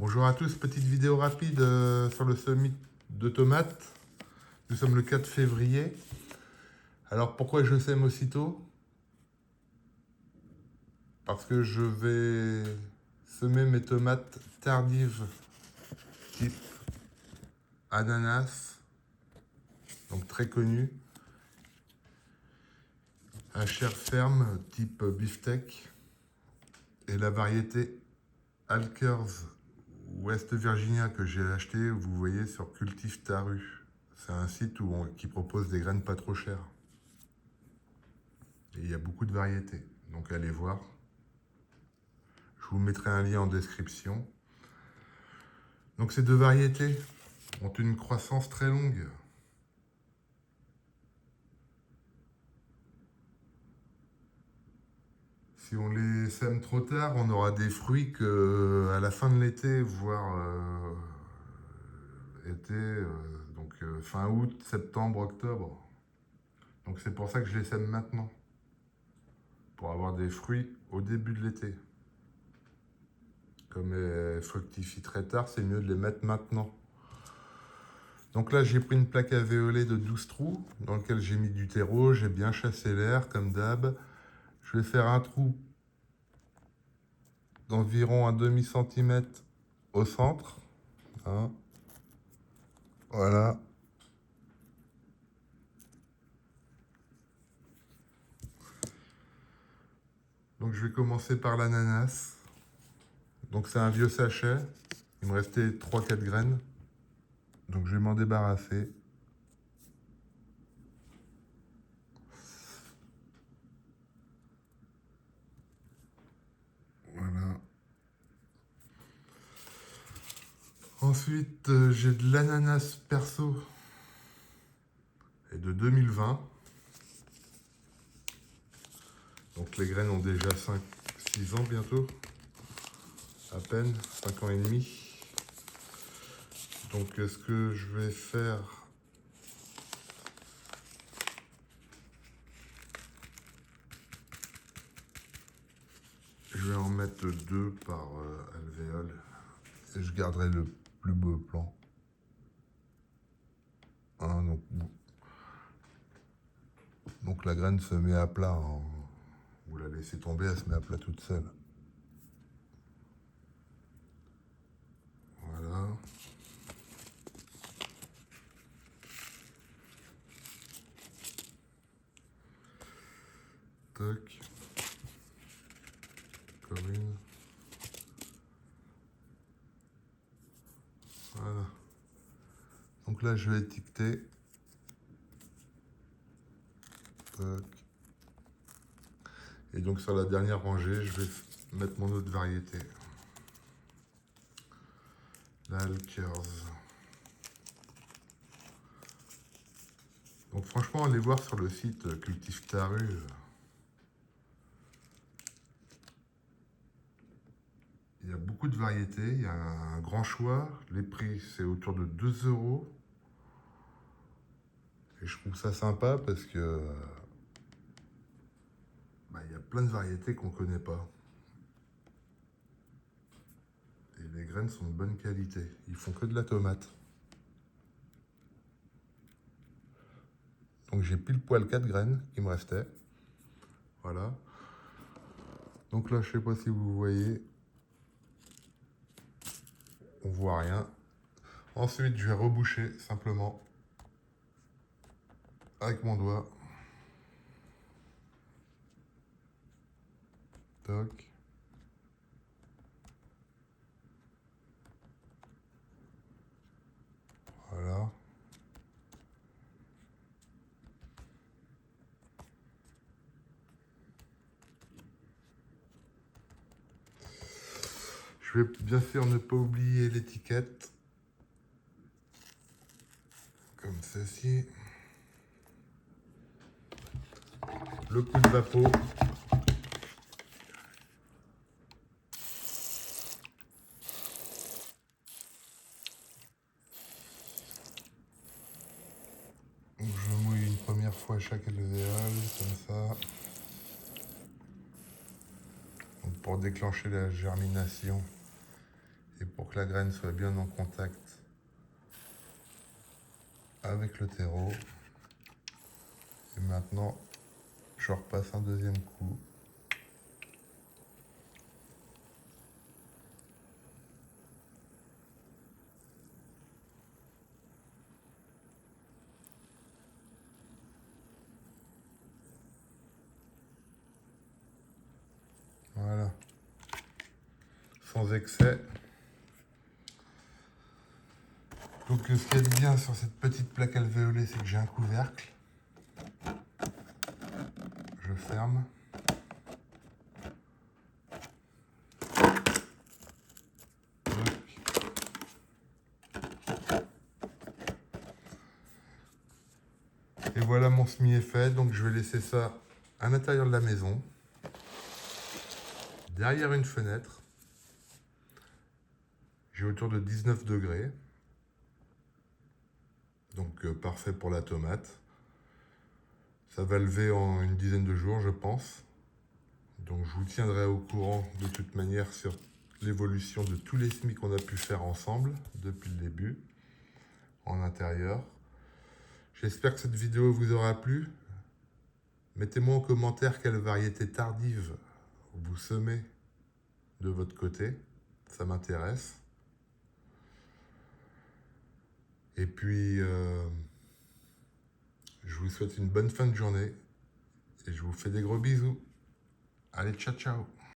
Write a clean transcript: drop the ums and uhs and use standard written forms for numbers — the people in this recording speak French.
Bonjour à tous, petite vidéo rapide sur le semis de tomates. Nous sommes le 4 février. Alors pourquoi je sème aussitôt? Parce que je vais semer mes tomates tardives type ananas, donc très connues, à chair ferme type beefsteak, et la variété Alkers West Virginia que j'ai acheté, vous voyez, sur Cultive ta rue. C'est un site qui propose des graines pas trop chères. Et il y a beaucoup de variétés, donc allez voir. Je vous mettrai un lien en description. Donc ces deux variétés ont une croissance très longue. Si on les sème trop tard, on aura des fruits à la fin de l'été, voire été, fin août, septembre, octobre. Donc c'est pour ça que je les sème maintenant, pour avoir des fruits au début de l'été. Comme elles fructifient très tard, c'est mieux de les mettre maintenant. Donc là, j'ai pris une plaque à violet de 12 trous, dans lequel j'ai mis du terreau, j'ai bien chassé l'air, comme d'hab. Je vais faire un trou d'environ un demi-centimètre au centre. Hein. Voilà. Donc je vais commencer par l'ananas. Donc c'est un vieux sachet. Il me restait 3-4 graines. Donc je vais m'en débarrasser. Voilà. Ensuite, j'ai de l'ananas perso et de 2020. Donc les graines ont déjà 5-6 ans bientôt. À peine, 5 ans et demi. Donc ce que je vais faire, je vais en mettre 2 par alvéole et je garderai le plus beau plan. Hein, donc la graine se met à plat. Hein. Vous la laissez tomber, elle se met à plat toute seule. Voilà. Toc. Corinne. Voilà. Donc là, je vais étiqueter. Toc. Et donc sur la dernière rangée, je vais mettre mon autre variété. L'Alkers. Donc franchement, allez voir sur le site Cultive ta rue. Il y a beaucoup de variétés, il y a un grand choix. Les prix, c'est autour de 2 €. Et je trouve ça sympa parce que il y a plein de variétés qu'on ne connaît pas. Et les graines sont de bonne qualité. Ils font que de la tomate. Donc j'ai pile poil 4 graines qui me restaient. Voilà. Donc là, je ne sais pas si vous voyez. On voit rien. Ensuite, je vais reboucher simplement avec mon doigt. Toc. Voilà. Je vais bien sûr ne pas oublier l'étiquette. Comme ceci. Le coup de vapeau. Je mouille une première fois chaque alvéole, comme ça. Donc pour déclencher la germination et pour que la graine soit bien en contact avec le terreau. Et maintenant, je repasse un deuxième coup. Voilà. Sans excès. Donc ce qui est bien sur cette petite plaque alvéolée, c'est que j'ai un couvercle. Je ferme. Et voilà, mon semis est fait, donc je vais laisser ça à l'intérieur de la maison, derrière une fenêtre. J'ai autour de 19 degrés, donc parfait pour la tomate. Ça va lever en une dizaine de jours, je pense. Donc je vous tiendrai au courant de toute manière sur l'évolution de tous les semis qu'on a pu faire ensemble depuis le début, en intérieur. J'espère que cette vidéo vous aura plu. Mettez-moi en commentaire quelle variété tardive vous semez de votre côté. Ça m'intéresse. Et puis, je vous souhaite une bonne fin de journée. Et je vous fais des gros bisous. Allez, ciao, ciao.